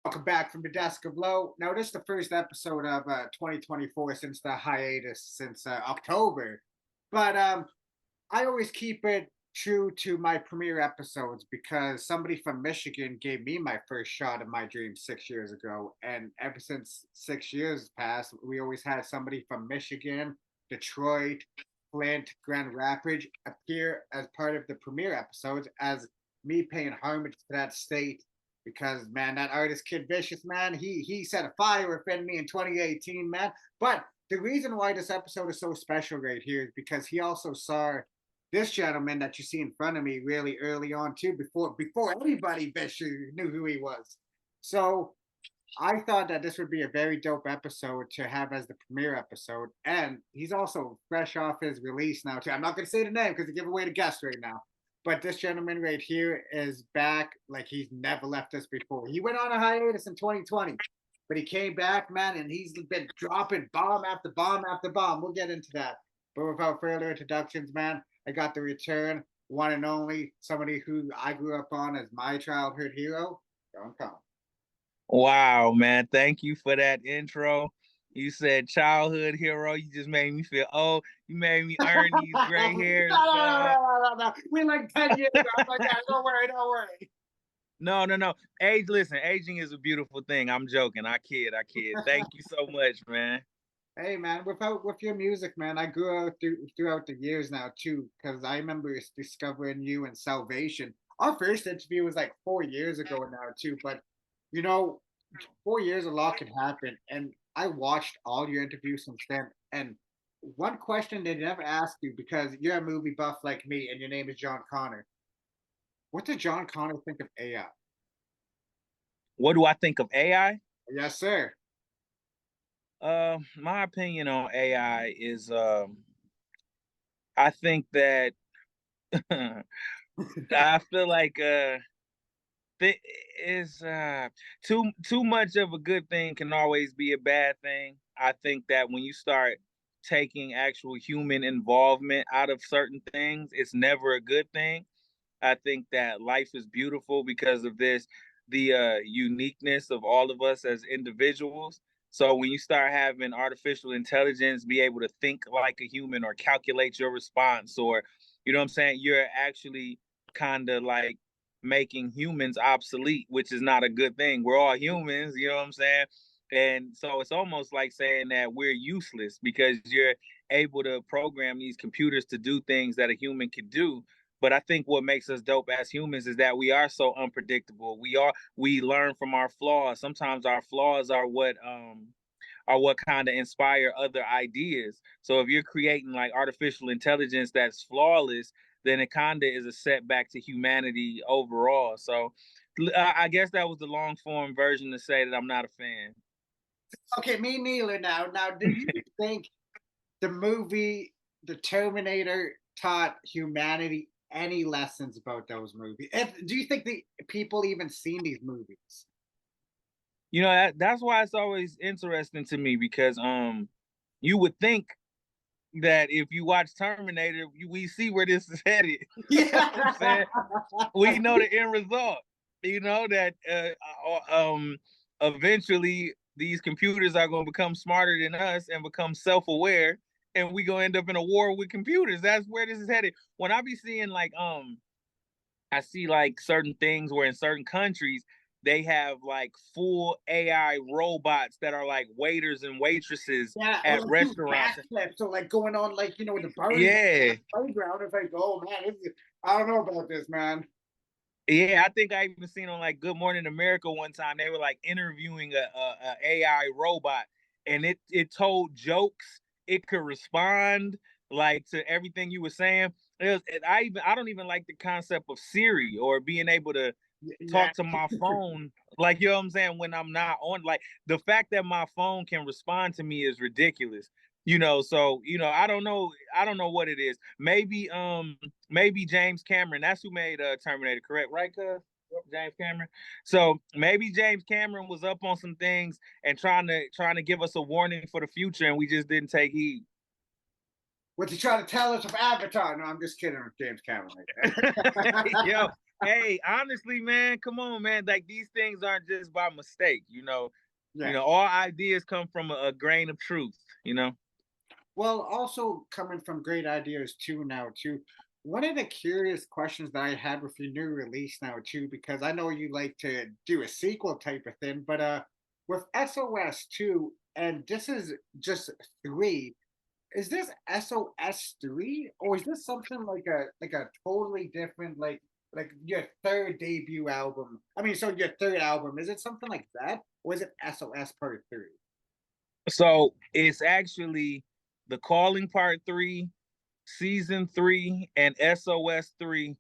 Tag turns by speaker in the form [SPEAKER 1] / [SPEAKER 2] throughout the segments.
[SPEAKER 1] Welcome back from the desk of low. Now, this is the first episode of 2024 since the hiatus since October. But I always keep it true to my premiere episodes because somebody from Michigan gave me my first shot of my dream 6 years ago. And ever since 6 years passed, we always had somebody from Michigan, Detroit, Flint, Grand Rapids appear as part of the premiere episodes as me paying homage to that state because man, that artist Kid Vicious, man, he set a fire within me in 2018, man. But the reason why this episode is so special right here is because he also saw this gentleman that you see in front of me really early on too, before anybody Vicious knew who he was. So I thought that this would be a very dope episode to have as the premiere episode. And he's also fresh off his release now, too. I'm not going to say the name because I give away the guest right now. But this gentleman right here is back like he's never left us before. He went on a hiatus in 2020, but he came back, man, and he's been dropping bomb after bomb after bomb. We'll get into that. But without further introductions, man, I got the return, one and only, somebody who I grew up on as my childhood hero, John Connor.
[SPEAKER 2] Wow, man. Thank you for that intro. You said childhood hero. You just made me feel old. You made me earn these gray hairs.
[SPEAKER 1] No. We like 10 years ago. I'm like, yeah, don't worry.
[SPEAKER 2] No. Listen, aging is a beautiful thing. I'm joking. I kid. Thank you so much, man.
[SPEAKER 1] Hey, man, with your music, man, I grew up throughout the years now, too, because I remember discovering you in Salvation. Our first interview was like 4 years ago now, too, but you know, 4 years a lot can happen. And I watched all your interviews since then. And one question they never ask you because you're a movie buff like me and your name is John Connor. What did John Connor think of AI?
[SPEAKER 2] What do I think of AI?
[SPEAKER 1] Yes, sir.
[SPEAKER 2] My opinion on AI is I think that I feel like is too much of a good thing can always be a bad thing. I think that when you start taking actual human involvement out of certain things, it's never a good thing. I think that life is beautiful because of this, the uniqueness of all of us as individuals. So when you start having artificial intelligence be able to think like a human or calculate your response, or you know what I'm saying, you're actually kind of like making humans obsolete, which is not a good thing. We're all humans, you know what I'm saying? And so it's almost like saying that we're useless because you're able to program these computers to do things that a human could do. But I think what makes us dope as humans is that we are so unpredictable. We learn from our flaws. Sometimes our flaws are what kind of inspire other ideas. So if you're creating like artificial intelligence that's flawless, then it kind of is a setback to humanity overall. So I guess that was the long form version to say that I'm not a fan.
[SPEAKER 1] Okay, me neither now. Now, do you think the movie The Terminator taught humanity any lessons about those movies? Do you think the people even seen these movies?
[SPEAKER 2] You know, that's why it's always interesting to me because you would think that if you watch Terminator, we see where this is headed.
[SPEAKER 1] Yeah.
[SPEAKER 2] We know the end result. You know that eventually these computers are going to become smarter than us and become self-aware, and we gonna end up in a war with computers. That's where this is headed. When I be seeing like I see like certain things where in certain countries they have like full AI robots that are like waiters and waitresses
[SPEAKER 1] Yeah, or
[SPEAKER 2] at
[SPEAKER 1] like do
[SPEAKER 2] restaurants.
[SPEAKER 1] backflips or like going on like the Barney
[SPEAKER 2] Yeah.
[SPEAKER 1] playground. It's like, oh man, I don't know about this, man.
[SPEAKER 2] Yeah, I think I even seen on like Good Morning America one time they were like interviewing a AI robot, and it told jokes. It could respond like to everything you were saying. I don't even like the concept of Siri or being able to
[SPEAKER 1] Yeah.
[SPEAKER 2] talk to my phone, like, you know what I'm saying, when I'm not on. Like, the fact that my phone can respond to me is ridiculous. So I don't know what it is. Maybe James Cameron, that's who made Terminator, correct? Right, cuz? James Cameron. So maybe James Cameron was up on some things and trying to give us a warning for the future, and we just didn't take heed.
[SPEAKER 1] What you trying to tell us of Avatar? No, I'm just kidding with James Cameron. Right
[SPEAKER 2] Yo, Hey, honestly, man, come on, man. Like these things aren't just by mistake, you know. You
[SPEAKER 1] Yeah.
[SPEAKER 2] know, all ideas come from a grain of truth, you know.
[SPEAKER 1] Well, also coming from great ideas too now too. One of the curious questions that I had with your new release now too, because I know you like to do a sequel type of thing, but with SOS 2, and this is just three, is this SOS 3 or is this something like a totally different like your third debut album? I mean, so your third album, is it something like that? Or is it SOS Part 3?
[SPEAKER 2] So it's actually the Calling Part 3, Season 3, and SOS 3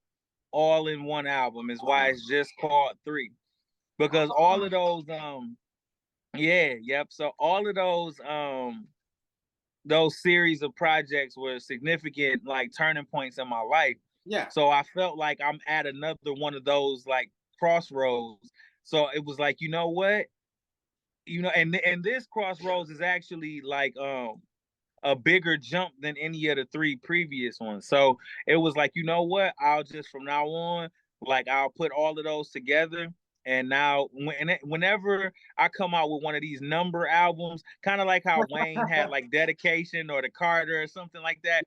[SPEAKER 2] all in one album is why it's just called 3. Because all of those yeah, yep. So all of those series of projects were significant like turning points in my life.
[SPEAKER 1] Yeah.
[SPEAKER 2] So I felt like I'm at another one of those like crossroads. So it was like, you know what? You know, and this crossroads is actually like a bigger jump than any of the three previous ones. So it was like, you know what? I'll just from now on, like I'll put all of those together. And now, whenever I come out with one of these number albums, kind of like how Wayne had like Dedication or the Carter or something like that.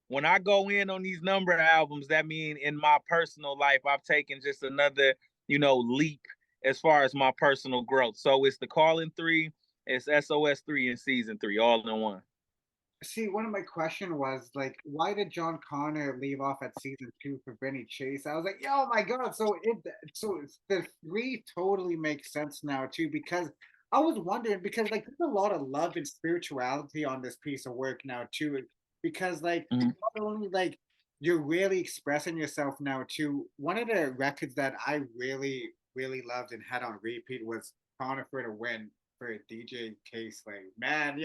[SPEAKER 2] When I go in on these number albums, that mean in my personal life, I've taken just another, you know, leap as far as my personal growth. So it's the Calling 3, it's SOS 3 and Season 3, all in one.
[SPEAKER 1] See, one of my question was like, why did John Connor leave off at season 2 for Vinnie Chase? I was like, oh my god! The three totally makes sense now too because I was wondering because like there's a lot of love and spirituality on this piece of work now too because like
[SPEAKER 2] Mhm.
[SPEAKER 1] not only like you're really expressing yourself now too. One of the records that I really loved and had on repeat was Connor for the Win for DJ Case. Like man,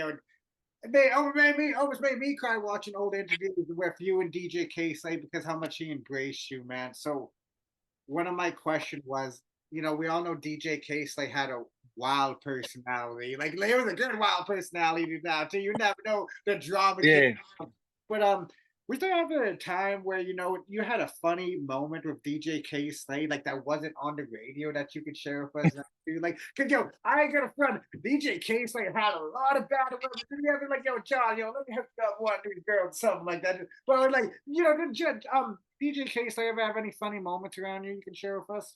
[SPEAKER 1] they almost made me cry watching old interviews with you and DJ K-Slay because how much he embraced you, man. So one of my question was, we all know DJ K-Slay had a wild personality. Like it was a good wild personality now too. You never know the drama came.
[SPEAKER 2] Yeah.
[SPEAKER 1] But was there ever a time where you had a funny moment with DJ K Slade like that wasn't on the radio that you could share with us? Like, cause I ain't gonna front. DJ K Slade had a lot of bad women. Did you ever like, yo, John, let me hook you up one new girl, something like that? But like, did DJ K Slade ever have any funny moments around you can share with us?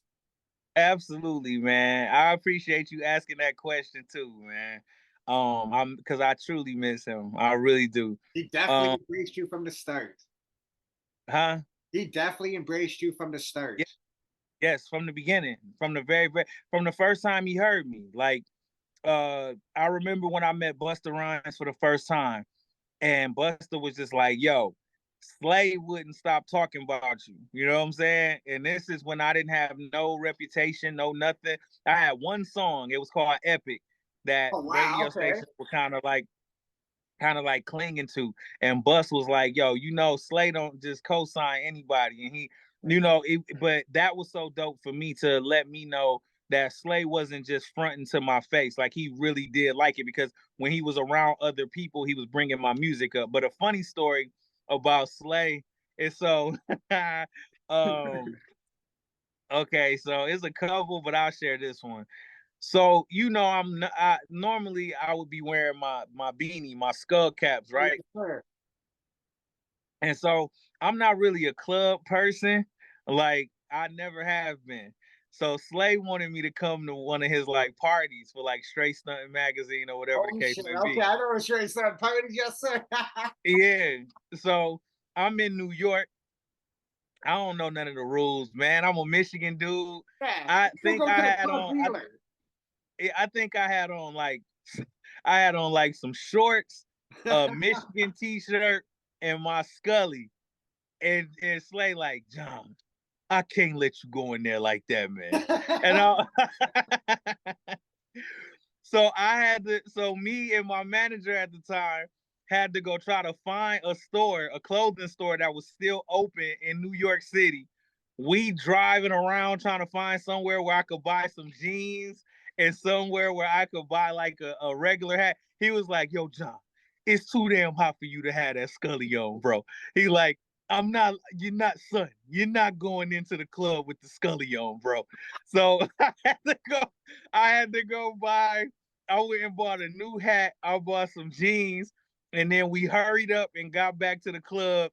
[SPEAKER 2] Absolutely, man. I appreciate you asking that question too, man. I'm because I truly miss him. I really do.
[SPEAKER 1] He
[SPEAKER 2] Um,
[SPEAKER 1] definitely embraced you from the start.
[SPEAKER 2] huh?
[SPEAKER 1] He definitely embraced you from the
[SPEAKER 2] Yeah,
[SPEAKER 1] start.
[SPEAKER 2] yes, from the beginning, from the from the first time he heard me. Like, I remember when I met Busta Rhymes for the first time, and Busta was just like, "Yo, Slay wouldn't stop talking about you." You know what I'm saying? And this is when I didn't have no reputation, no nothing. I had one song. It was called Epic that
[SPEAKER 1] Oh wow,
[SPEAKER 2] radio
[SPEAKER 1] okay.
[SPEAKER 2] stations were kind of like clinging to. And Bus was like, "Yo, Slay don't just co-sign anybody." And but that was so dope for me to let me know that Slay wasn't just fronting to my face. Like he really did like it because when he was around other people, he was bringing my music up. But a funny story about Slay is so, um, okay, so it's a couple, but I'll share this one. So normally I would be wearing my beanie, my skull caps,
[SPEAKER 1] Oh,
[SPEAKER 2] right?
[SPEAKER 1] yes, sir.
[SPEAKER 2] And so I'm not really a club person. Like I never have been. So Slay wanted me to come to one of his like parties for like Straight Stunting magazine or whatever the
[SPEAKER 1] Oh
[SPEAKER 2] case
[SPEAKER 1] shit.
[SPEAKER 2] may
[SPEAKER 1] Okay,
[SPEAKER 2] be.
[SPEAKER 1] I know what you're saying. Party, yes, sir.
[SPEAKER 2] Yeah. So I'm in New York. I don't know none of the rules, man. I'm a Michigan dude.
[SPEAKER 1] Yeah,
[SPEAKER 2] I
[SPEAKER 1] you
[SPEAKER 2] think
[SPEAKER 1] go
[SPEAKER 2] I
[SPEAKER 1] to the
[SPEAKER 2] had
[SPEAKER 1] club
[SPEAKER 2] on
[SPEAKER 1] dealer.
[SPEAKER 2] I think I had on like I had on like some shorts, a Michigan t-shirt, and my Scully. And Slay like, "John, I can't let you go in there like that, man." And so me and my manager at the time had to go try to find a clothing store that was still open in New York City. We driving around trying to find somewhere where I could buy some jeans and somewhere where I could buy like a regular hat. He was like, "Yo, John, it's too damn hot for you to have that Scully on, bro." He like, You're not going into the club with the Scully on, bro. So I had to go buy, I went and bought a new hat, I bought some jeans, and then we hurried up and got back to the club.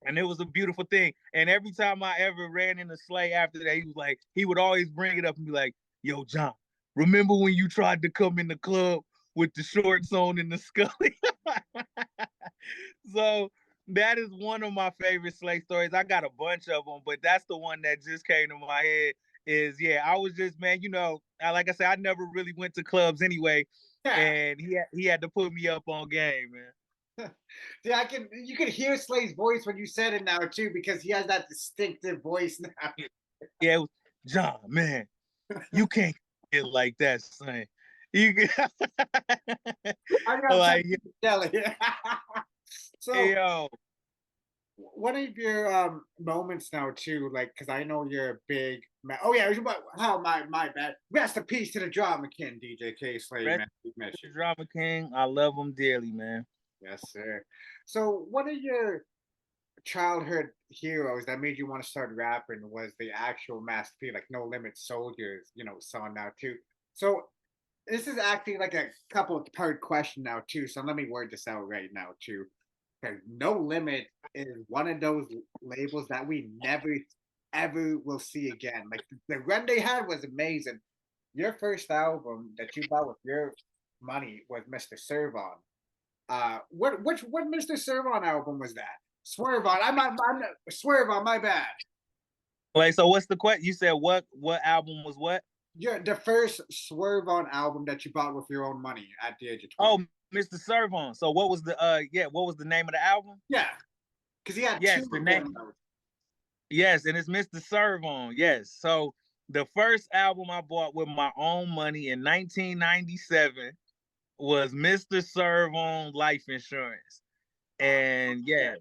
[SPEAKER 2] And it was a beautiful thing. And every time I ever ran into Slay after that, he would always bring it up and be like, yo, John, remember when you tried to come in the club with the shorts on and the Scully? So that is one of my favorite Slay stories. I got a bunch of them, but that's the one that just came to my head. I was just, man, like I said, I never really went to clubs anyway,
[SPEAKER 1] Yeah.
[SPEAKER 2] and he had to put me up on game, man.
[SPEAKER 1] Yeah, you can hear Slay's voice when you said it now too, because he has that distinctive voice now.
[SPEAKER 2] Yeah, John, man, you can't get like that, son. You
[SPEAKER 1] I got
[SPEAKER 2] like,
[SPEAKER 1] something to tell you. So
[SPEAKER 2] yo,
[SPEAKER 1] one of your moments now too, like because I know you're a big man. Oh yeah, how my bad. Rest in peace to the drama king, DJ K Slay,
[SPEAKER 2] Rest
[SPEAKER 1] man. We miss you.
[SPEAKER 2] Drama King, I love him dearly, man.
[SPEAKER 1] Yes, sir. So one of your childhood heroes that made you want to start rapping was the actual Master P, like No Limit Soldiers, song now too. So this is actually like a couple part question now too. So let me word this out right now too. Okay, No Limit is one of those labels that we never ever will see again. Like the run they had was amazing. Your first album that you bought with your money was Mr. Servon. What Mr. Servon album was that? Swerve on. I'm Swerve on. My bad.
[SPEAKER 2] Wait, so what's the question? You said what album was what?
[SPEAKER 1] The first Swerve on album that you bought with your own money at the age of 20.
[SPEAKER 2] Oh, Mr. Servon. So what was the what was the name of the album?
[SPEAKER 1] Yeah, because he had
[SPEAKER 2] Yes,
[SPEAKER 1] two
[SPEAKER 2] the
[SPEAKER 1] of
[SPEAKER 2] name.
[SPEAKER 1] them.
[SPEAKER 2] Yes, and it's Mr. Servon. Yes. So the first album I bought with my own money in 1997 was Mr. Servon Life Insurance. And
[SPEAKER 1] Yeah.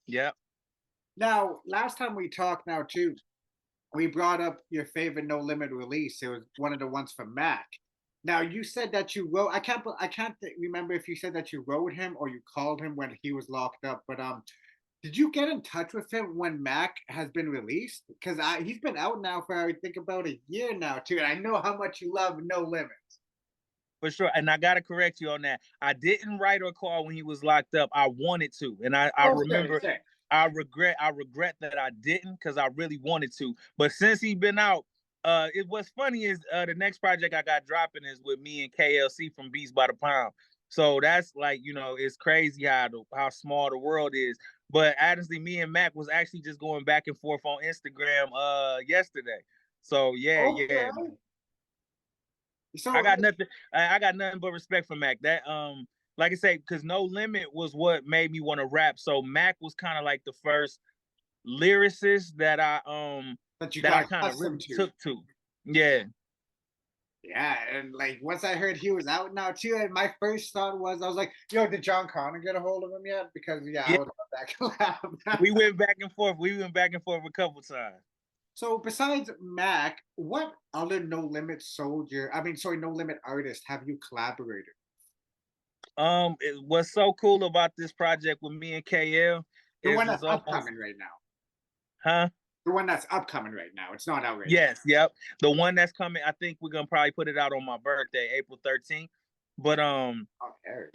[SPEAKER 2] yep.
[SPEAKER 1] Now, last time we talked, now too, we brought up your favorite No Limit release. It was one of the ones from Mac. Now, you said that you wrote. I can't remember if you said that you wrote him or you called him when he was locked up. But did you get in touch with him when Mac has been released? Because he's been out now for I think about a year now too, and I know how much you love No Limit.
[SPEAKER 2] For sure. And I gotta correct you on that. I didn't write or call when he was locked up. I wanted to. And I
[SPEAKER 1] Okay,
[SPEAKER 2] remember
[SPEAKER 1] sick.
[SPEAKER 2] I regret that I didn't because I really wanted to. But since he's been out, what's funny is the next project I got dropping is with me and KLC from Beats by the Pound. So that's like, it's crazy how small the world is. But honestly, me and Mac was actually just going back and forth on Instagram yesterday. So yeah,
[SPEAKER 1] Okay.
[SPEAKER 2] I
[SPEAKER 1] So
[SPEAKER 2] got nothing. I got nothing but respect for Mac. That like I say, because No Limit was what made me want to rap. So Mac was kind of like the first lyricist
[SPEAKER 1] that you
[SPEAKER 2] that I
[SPEAKER 1] got
[SPEAKER 2] kind of
[SPEAKER 1] accustomed
[SPEAKER 2] really
[SPEAKER 1] to.
[SPEAKER 2] took to. Yeah.
[SPEAKER 1] Yeah, and like once I heard he was out now too, and my first thought was I was like, "Yo, did John Connor get a hold of him yet?" Because yeah, I
[SPEAKER 2] Yeah.
[SPEAKER 1] would love that collab.
[SPEAKER 2] We went back and forth. We went back and forth a couple times.
[SPEAKER 1] So besides Mac, what other No Limit soldier? I mean, sorry, No Limit artist have you collaborated?
[SPEAKER 2] What's so cool about this project with me and KL
[SPEAKER 1] The
[SPEAKER 2] is
[SPEAKER 1] one
[SPEAKER 2] it's
[SPEAKER 1] that's
[SPEAKER 2] almost,
[SPEAKER 1] upcoming right now.
[SPEAKER 2] huh?
[SPEAKER 1] The one that's upcoming right now. It's not out right now.
[SPEAKER 2] Yes, yep. The one that's coming, I think we're gonna probably put it out on my birthday, April 13th. But
[SPEAKER 1] Okay.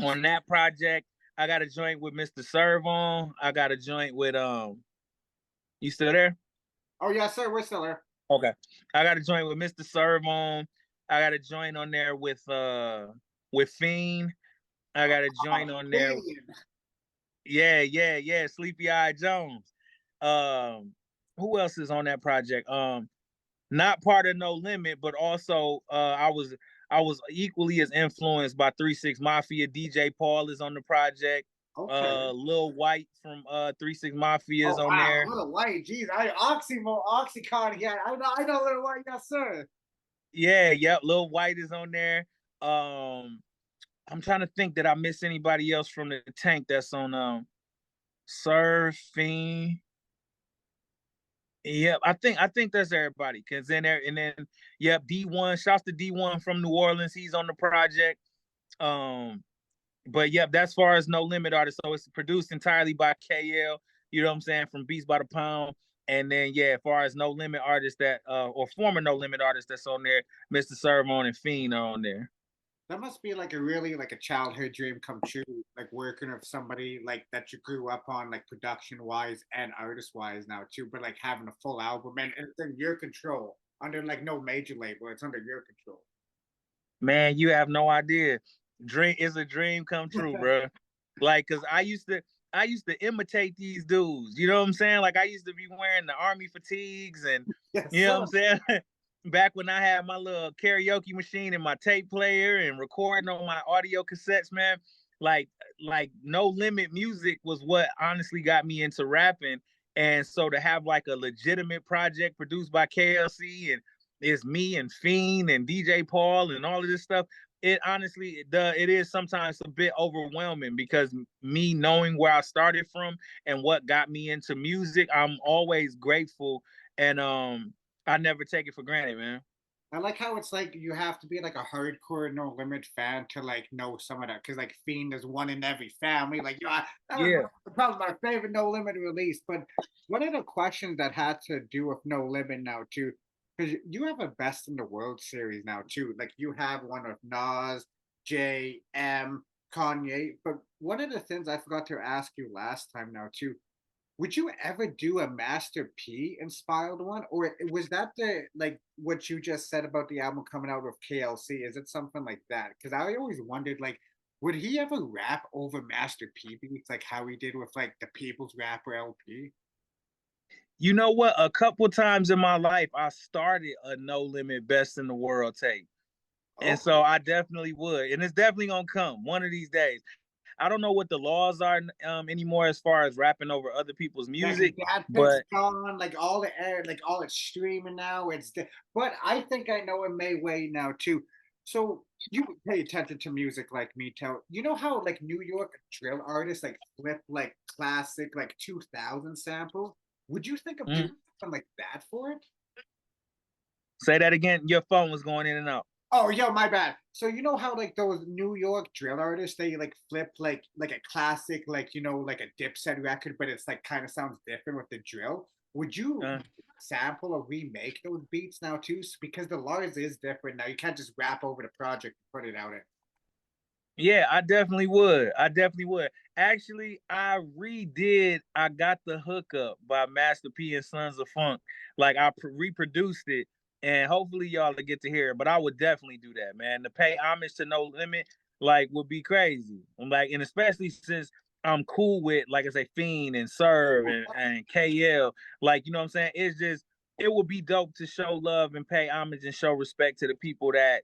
[SPEAKER 2] on that project, I got a joint with Mr. Servon. I got a joint with you still there?
[SPEAKER 1] Oh yes, sir. We're still there.
[SPEAKER 2] Okay. I got a joint with Mr. Servon. I got a joint on there with Fiend. I got a joint on there. Yeah. Sleepy Eye Jones. Who else is on that project? Not part of No Limit, but also I was equally as influenced by 3 6 Mafia. DJ Paul is on the project.
[SPEAKER 1] Okay.
[SPEAKER 2] Lil White from 3 6 Mafia is
[SPEAKER 1] Oh
[SPEAKER 2] on
[SPEAKER 1] wow,
[SPEAKER 2] there.
[SPEAKER 1] Little White. Jeez, Oxycontin. Yeah, I know Little White. Yes, sir.
[SPEAKER 2] Yep. Lil White is on there. I'm trying to think that I miss anybody else from the tank that's on Surfing. Yep, I think that's everybody. Cause then there and then yep, D1. Shouts to D1 from New Orleans. He's on the project. Um, but yep, that's far as No Limit artist. So it's produced entirely by KL. you know what I'm saying, from Beats by the Pound. And then yeah, as far as No Limit artists that or former No Limit artists that's on there, Mr. Sermon and Fiend are on there.
[SPEAKER 1] That must be like a really like a childhood dream come true, like working with somebody like that you grew up on, like production wise and artist wise now too, but like having a full album and it's in your control under like no major label, it's under your control.
[SPEAKER 2] Man, you have no idea. Dream is a dream come true, bro. Like, cause I used to imitate these dudes. You know what I'm saying? Like, I used to be wearing the army fatigues, and
[SPEAKER 1] Yes,
[SPEAKER 2] you know what
[SPEAKER 1] sir.
[SPEAKER 2] I'm saying. Back when I had my little karaoke machine and my tape player and recording on my audio cassettes, man. Like, like No Limit music was what honestly got me into rapping. And so to have like a legitimate project produced by KLC and it's me and Fiend and DJ Paul and all of this stuff. It honestly, it is sometimes a bit overwhelming because me knowing where I started from and what got me into music, I'm always grateful, and I never take it for granted, man.
[SPEAKER 1] I like how it's like you have to be like a hardcore No Limit fan to like know some of that because like Fiend is one in every family. Like, that was
[SPEAKER 2] Yeah.
[SPEAKER 1] probably my favorite No Limit release. But one of the questions that had to do with No Limit now too, because you have a Best in the World series now too. Like you have one of Nas, J, M, Kanye. But one of the things I forgot to ask you last time now too, would you ever do a Master P inspired one, or was that the like what you just said about the album coming out with KLC? Is it something like that? Because I always wondered, like, would he ever rap over Master P beats, like how he did with like the People's Rapper LP?
[SPEAKER 2] You know what? A couple times in my life, I started a No Limit Best in the World tape. And
[SPEAKER 1] Okay,
[SPEAKER 2] so I definitely would. And it's definitely going to come one of these days. I don't know what the laws are anymore as far as rapping over other people's
[SPEAKER 1] yeah, because
[SPEAKER 2] music,
[SPEAKER 1] that pit's
[SPEAKER 2] but
[SPEAKER 1] gone, like all the air, like all it's streaming now. But I think I know it may way now too. So you pay attention to music like me, too. You know how like New York drill artists like flip like classic like 2000 samples? Would you think of doing
[SPEAKER 2] mm,
[SPEAKER 1] something like that for it?
[SPEAKER 2] say that again. Your phone was going in and out.
[SPEAKER 1] Oh, yo, my bad. So you know how like those New York drill artists they like flip like a classic like like a Dipset record, but it's like kind of sounds different with the drill. Would you
[SPEAKER 2] Uh,
[SPEAKER 1] sample or remake those beats now too? Because the laws is different now. You can't just rap over the project and put it out.
[SPEAKER 2] yeah, I definitely would. I definitely would. Actually, I redid I Got the Hookup by Master P and Sons of Funk. Like I reproduced it, and hopefully y'all will get to hear it. But I would definitely do that, man. To pay homage to No Limit, like, would be crazy. I'm like, and especially since I'm cool with, like I say, Fiend and Serve and KL. Like, you know what I'm saying? It's just it would be dope to show love and pay homage and show respect to the people that,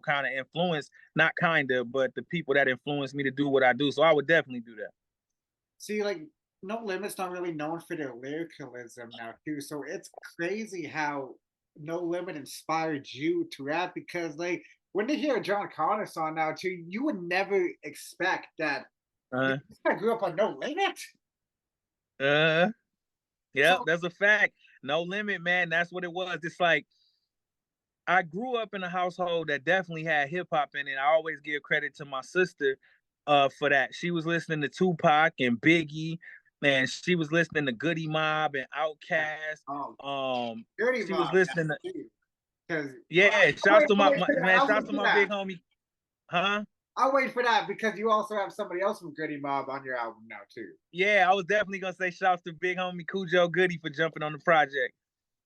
[SPEAKER 2] kind of influence, not kind of, but the people that influence me to do what I do. So I would definitely do that.
[SPEAKER 1] See, like No Limit's not really known for their lyricalism now too. So it's crazy how No Limit inspired you to rap because like when they hear a John Connor song now too, you would never expect that
[SPEAKER 2] Uh,
[SPEAKER 1] this guy grew up on No Limit.
[SPEAKER 2] uh, yep,
[SPEAKER 1] So
[SPEAKER 2] that's a fact. No Limit, man. That's what it was. It's like I grew up in a household that definitely had hip hop in it. I always give credit to my sister for that. She was listening to Tupac and Biggie, and she was listening to Goody Mob and Outkast.
[SPEAKER 1] oh Dirty
[SPEAKER 2] She was
[SPEAKER 1] Mob now
[SPEAKER 2] listening to,
[SPEAKER 1] too. Because
[SPEAKER 2] yeah, shouts to
[SPEAKER 1] I'll
[SPEAKER 2] my,
[SPEAKER 1] wait
[SPEAKER 2] my
[SPEAKER 1] for that.
[SPEAKER 2] man,
[SPEAKER 1] I'll
[SPEAKER 2] shouts
[SPEAKER 1] wait
[SPEAKER 2] to
[SPEAKER 1] for
[SPEAKER 2] my big
[SPEAKER 1] that.
[SPEAKER 2] homie, huh?
[SPEAKER 1] I'll wait for that because you also have somebody else from Gritty Mob on your album now too.
[SPEAKER 2] Yeah, I was definitely gonna say shouts to big homie Cujo Goody for jumping on the project.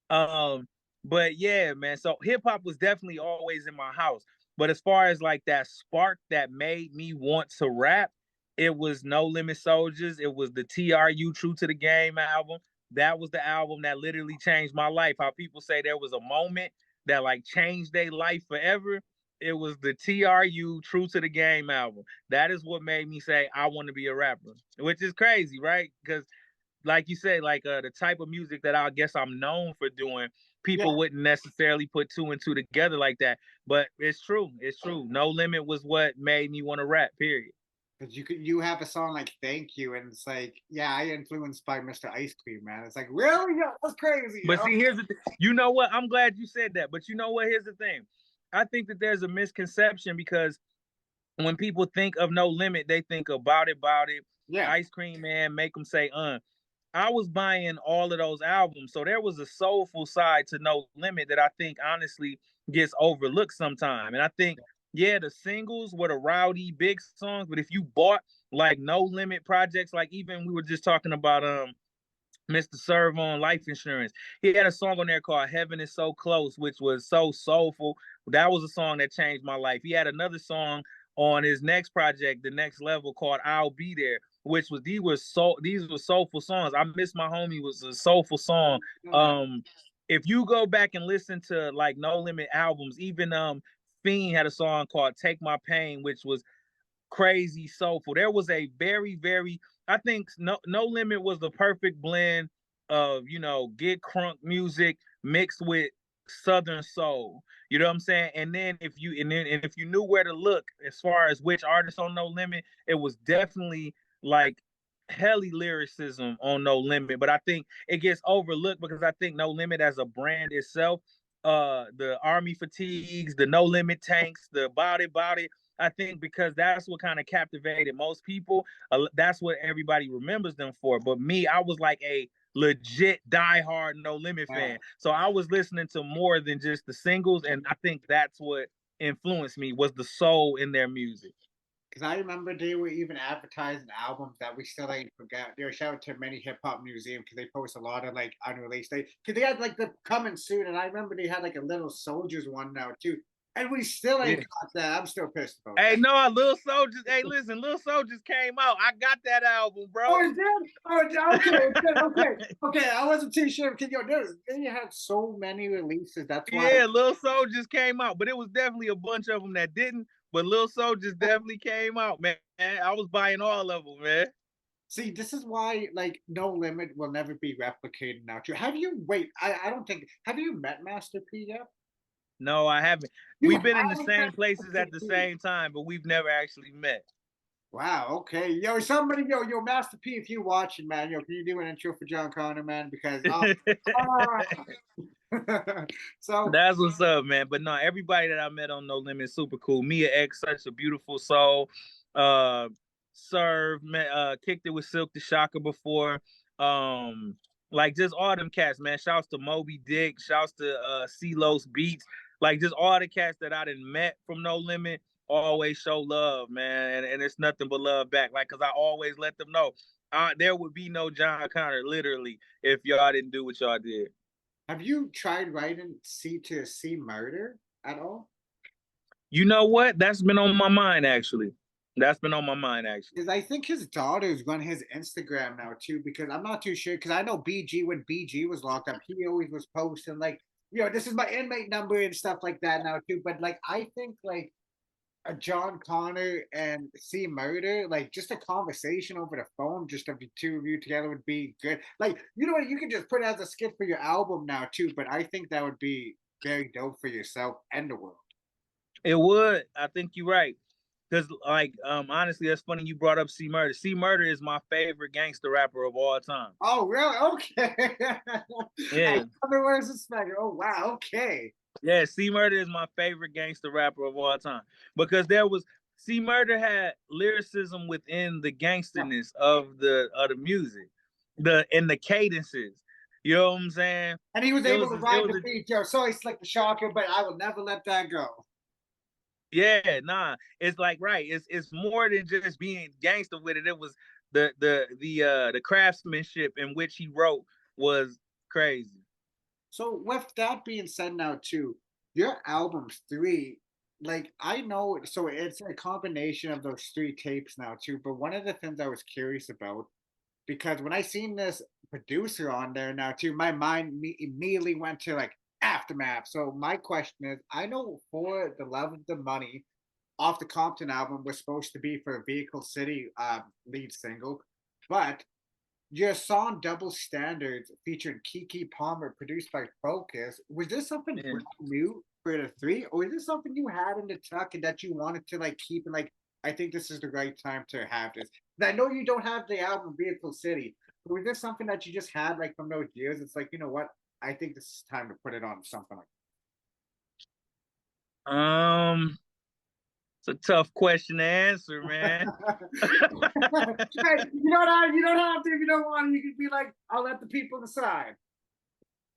[SPEAKER 2] Um, but yeah, man. So hip hop was definitely always in my house. But as far as like that spark that made me want to rap, it was No Limit Soldiers. It was the TRU True to the Game album. That was the album that literally changed my life. How people say there was a moment that like changed their life forever. It was the TRU True to the Game album. That is what made me say I want to be a rapper, which is crazy, right? Because like you said, like the type of music that I guess I'm known for doing, people
[SPEAKER 1] Yeah.
[SPEAKER 2] wouldn't necessarily put two and two together like that. But it's true. It's true. No Limit was what made me want to rap, period.
[SPEAKER 1] Because you have a song like "Thank You" and it's like, yeah, I influenced by Mr. Ice Cream, man. It's like, really, yeah, that's crazy,
[SPEAKER 2] But see, here's the thing. You know what? I'm glad you said that. But you know what? Here's the thing. I think that there's a misconception because when people think of No Limit, they think about it,
[SPEAKER 1] Yeah,
[SPEAKER 2] Ice Cream Man, make them say. I was buying all of those albums. So there was a soulful side to No Limit that I think honestly gets overlooked sometime. And I think, yeah, the singles were the rowdy big songs, but if you bought like No Limit projects, like even we were just talking about Mr. Serve on Life Insurance. He had a song on there called Heaven is So Close, which was so soulful. That was a song that changed my life. He had another song on his next project, The Next Level, called I'll Be There, which was these were soulful songs. I Miss My Homie was a soulful song. If you go back and listen to like No Limit albums, even Fiend had a song called Take My Pain, which was crazy soulful. There was a very, very, I think No Limit was the perfect blend of, you know, get crunk music mixed with Southern soul. You know what I'm saying? And then if you knew where to look as far as which artists on No Limit, it was definitely like helly lyricism on No Limit. But I think it gets overlooked because I think No Limit as a brand itself, the Army Fatigues, the No Limit Tanks, the Body, I think because that's what kind of captivated most people. That's what everybody remembers them for. But me, I was like a legit diehard No Limit fan. So I was listening to more than just the singles, and I think that's what influenced me was the soul in their music.
[SPEAKER 1] Because I remember they were even advertising albums that we still ain't forgot. They were shout out to many hip hop museum because they post a lot of like unreleased. Because they had like the coming soon, and I remember they had like a Little Soldiers one now too, and we still ain't got that. I'm still pissed about
[SPEAKER 2] Hey,
[SPEAKER 1] that.
[SPEAKER 2] no, Little Soldiers. Hey, listen, Little Soldiers came out. I got that album, bro.
[SPEAKER 1] Oh, it did? Oh, okay. I wasn't too sure because they had so many releases. That's why.
[SPEAKER 2] Yeah, Little Soldiers came out, but it was definitely a bunch of them that didn't. But Little Soldiers definitely came out, man. I was buying all of them, man.
[SPEAKER 1] See, this is why like No Limit will never be replicated now. Too. Have you wait? I don't think have you met Master P yet?
[SPEAKER 2] No, I haven't.
[SPEAKER 1] You
[SPEAKER 2] We've been in the
[SPEAKER 1] haven't
[SPEAKER 2] same
[SPEAKER 1] met
[SPEAKER 2] places
[SPEAKER 1] Master
[SPEAKER 2] at the
[SPEAKER 1] P.
[SPEAKER 2] same time, but we've never actually met.
[SPEAKER 1] Wow. Okay. Yo, Master P. If you watching, man, yo, can you do an intro for John Connor, man? Because so
[SPEAKER 2] That's what's up, man. But no, everybody that I met on No Limit is super cool. Mia X, such a beautiful soul. Uh Serve, kicked it with Silk the Shocker before. Um, like just all them cats, man. Shouts to Moby Dick, shouts to CeeLo's Beats. Like just all the cats that I didn't met from No Limit always show love, man. And it's nothing but love back. Like, cause I always let them know there would be no John Connor, literally, if y'all didn't do what y'all did.
[SPEAKER 1] have you tried writing C to C murder at all?
[SPEAKER 2] You know what? That's been on my mind actually. That's been on my mind actually.
[SPEAKER 1] Because I think his daughters run his Instagram now too. Because I'm not too sure. Because I know BG when BG was locked up, he always was posting like, this is my inmate number and stuff like that now too. But like, I think like a John Connor and C Murder, like just a conversation over the phone, just of the two of you together would be good. Like, you know what, you can just put it as a skit for your album now too. But I think that would be very dope for yourself and the world.
[SPEAKER 2] It would. I think you're right. Because like honestly, that's funny you brought up C Murder. C Murder is my favorite gangster rapper of all time.
[SPEAKER 1] Oh, really? Okay. I
[SPEAKER 2] Yeah.
[SPEAKER 1] never was suspected. Oh, wow. Okay.
[SPEAKER 2] Yeah, C Murder is my favorite gangster rapper of all time. Because there was C Murder had lyricism within the gangsterness of the music. The cadences. You know what I'm saying?
[SPEAKER 1] And he was
[SPEAKER 2] It
[SPEAKER 1] able
[SPEAKER 2] was
[SPEAKER 1] to
[SPEAKER 2] it
[SPEAKER 1] ride
[SPEAKER 2] was
[SPEAKER 1] the
[SPEAKER 2] a
[SPEAKER 1] beat. Yo, sorry, Slick the Shocker, but I will never let that go.
[SPEAKER 2] Yeah, nah. It's like right. It's more than just being gangster with it. It was the craftsmanship in which he wrote was crazy.
[SPEAKER 1] So, with that being said, now, too, your albums three, like, I know, so it's a combination of those three tapes now, too. But one of the things I was curious about, because when I seen this producer on there now too, my mind immediately went to like Aftermath. So my question is, I know For the Love of the Money off the Compton album was supposed to be for Vehicle City lead single, but your song Double Standards featuring Kiki Palmer, produced by Focus, was this something
[SPEAKER 2] Yeah.
[SPEAKER 1] new for the three, or is this something you had in the tuck and that you wanted to like keep and like I think this is the right time to have this? I know you don't have the album Vehicle City, but was this something that you just had like from those years? It's like, you know what? I think this is time to put it on something like
[SPEAKER 2] Um It's a tough question to answer, man.
[SPEAKER 1] Hey, you don't have to if you don't want to. You can be like, I'll let the people decide.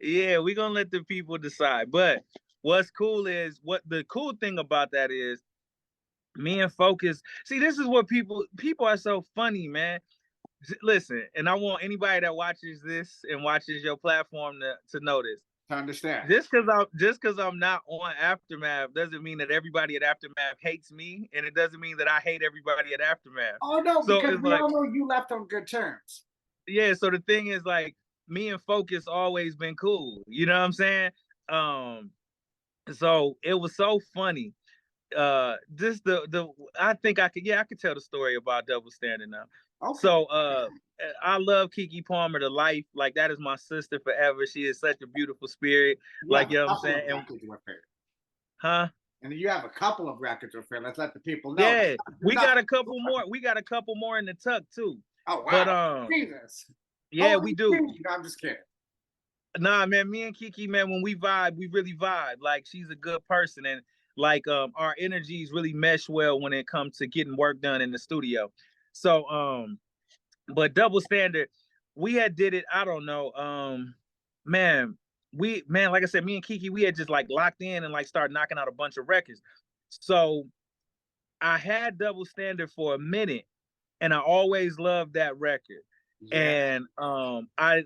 [SPEAKER 2] Yeah, we're gonna let the people decide. But what's cool is what the cool thing about that is me and Focus. See, this is what people are so funny, man. Listen, and I want anybody that watches this and watches your platform to know this.
[SPEAKER 1] To understand.
[SPEAKER 2] Just because I'm not on Aftermath doesn't mean that everybody at Aftermath hates me, and it doesn't mean that I hate everybody at Aftermath.
[SPEAKER 1] Oh no,
[SPEAKER 2] So
[SPEAKER 1] because
[SPEAKER 2] it's
[SPEAKER 1] we
[SPEAKER 2] like,
[SPEAKER 1] all know you left on good terms.
[SPEAKER 2] yeah. So the thing is, like, me and Focus always been cool. You know what I'm saying? Um, so it was so funny. Just the I think I could tell the story about Double Standard now.
[SPEAKER 1] Okay.
[SPEAKER 2] So I love Keke Palmer to life. Like, that is my sister forever. She is such a beautiful spirit.
[SPEAKER 1] You
[SPEAKER 2] Like,
[SPEAKER 1] have
[SPEAKER 2] you
[SPEAKER 1] a
[SPEAKER 2] know what I'm
[SPEAKER 1] couple of
[SPEAKER 2] saying? And
[SPEAKER 1] records with her.
[SPEAKER 2] huh?
[SPEAKER 1] And you have a couple of records with her. Let's let the people know.
[SPEAKER 2] Yeah,
[SPEAKER 1] Do
[SPEAKER 2] we
[SPEAKER 1] not.
[SPEAKER 2] got a couple more. We got a couple more in the tuck too.
[SPEAKER 1] Oh
[SPEAKER 2] But
[SPEAKER 1] wow. Jesus.
[SPEAKER 2] yeah,
[SPEAKER 1] Oh,
[SPEAKER 2] we do.
[SPEAKER 1] no, I'm just kidding.
[SPEAKER 2] Nah, man, me and Keke, man, when we vibe, we really vibe. Like, she's a good person, and like our energies really mesh well when it comes to getting work done in the studio. So but Double Standard, we had did it, I don't know. Man, like I said, me and Keke, we had just like locked in and like started knocking out a bunch of records. So I had Double Standard for a minute, and I always loved that record.
[SPEAKER 1] Yeah.
[SPEAKER 2] And I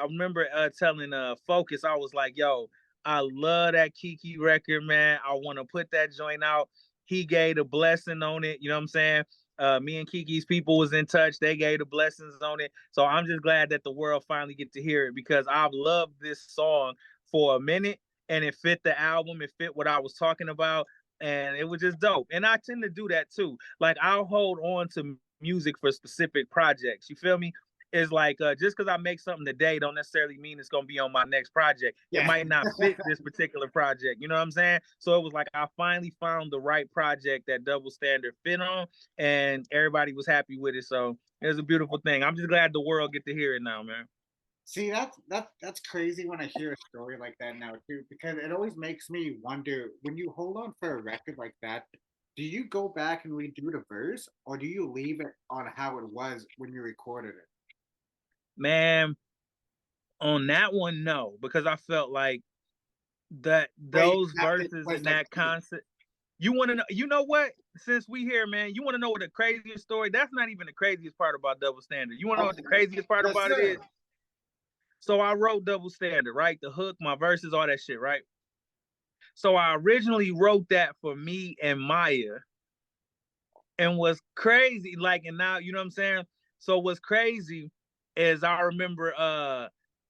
[SPEAKER 2] remember telling Focus, I was like, yo, I love that Keke record, man. I want to put that joint out. He gave a blessing on it, you know what I'm saying? Me and Keke's people was in touch. They gave the blessings on it. So I'm just glad that the world finally get to hear it, because I've loved this song for a minute, and it fit the album. It fit what I was talking about, and it was just dope. And I tend to do that too. Like, I'll hold on to music for specific projects. You feel me? Is like, just because I make something today don't necessarily mean it's gonna be on my next project. It
[SPEAKER 1] Yeah.
[SPEAKER 2] might not fit this particular project. You know what I'm saying? So it was like I finally found the right project that Double Standard fit on, and everybody was happy with it. So it was a beautiful thing. I'm just glad the world get to hear it now, man.
[SPEAKER 1] See, that's crazy when I hear a story like that now too, because it always makes me wonder when you hold on for a record like that, do you go back and redo the verse, or do you leave it on how it was when you recorded it?
[SPEAKER 2] Man, on that one, no, because I felt like that
[SPEAKER 1] Wait,
[SPEAKER 2] those
[SPEAKER 1] that it
[SPEAKER 2] verses
[SPEAKER 1] was
[SPEAKER 2] and
[SPEAKER 1] like,
[SPEAKER 2] that concept. You want to know? You know what? Since we here, man, you want to know what the craziest story? That's not even the craziest part about Double Standard. You want to know what the
[SPEAKER 1] okay,
[SPEAKER 2] craziest part
[SPEAKER 1] yes,
[SPEAKER 2] about it is?
[SPEAKER 1] sir.
[SPEAKER 2] So I wrote Double Standard, right? The hook, my verses, all that shit, right? So I originally wrote that for me and Maya, and was crazy. Like, and now, you know what I'm saying? So what's crazy is I remember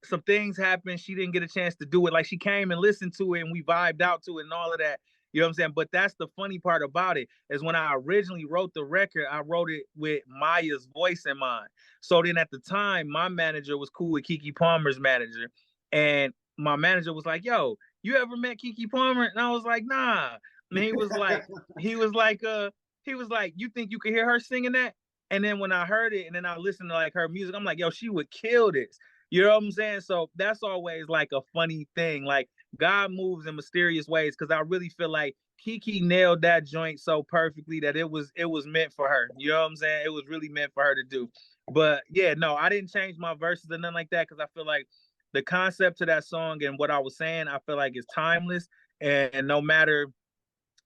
[SPEAKER 2] some things happened. She didn't get a chance to do it. Like, she came and listened to it, and we vibed out to it and all of that. You know what I'm saying? But that's the funny part about it, is when I originally wrote the record, I wrote it with Maya's voice in mind. So then at the time, my manager was cool with Keke Palmer's manager. And my manager was like, yo, you ever met Keke Palmer? And I was like, nah. And he was like, he was like, you think you could hear her singing that? And then when I heard it and then I listened to like her music, I'm like, yo, she would kill this. You know what I'm saying? So that's always like a funny thing. Like, God moves in mysterious ways, because I really feel like Keke nailed that joint so perfectly that it was meant for her. You know what I'm saying? It was really meant for her to do. But yeah, no, I didn't change my verses or nothing like that, because I feel like the concept to that song and what I was saying, I feel like it's timeless. And no matter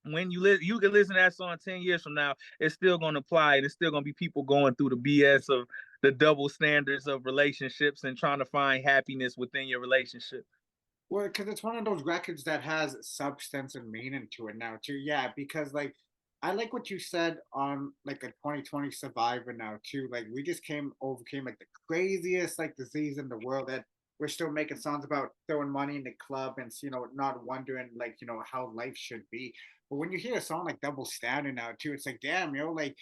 [SPEAKER 2] when you can listen to that song 10 years from now, it's still going to apply, and it's still going to be people going through the BS of the double standards of relationships and trying to find happiness within your relationship.
[SPEAKER 1] Well, because it's one of those records that has substance and meaning to it now too. Yeah, because like I like what you said on like the 2020 Survivor now too. Like we just overcame like the craziest like disease in the world, that we're still making songs about throwing money in the club and not wondering like how life should be. But when you hear a song like Double Standard now too, it's like damn, like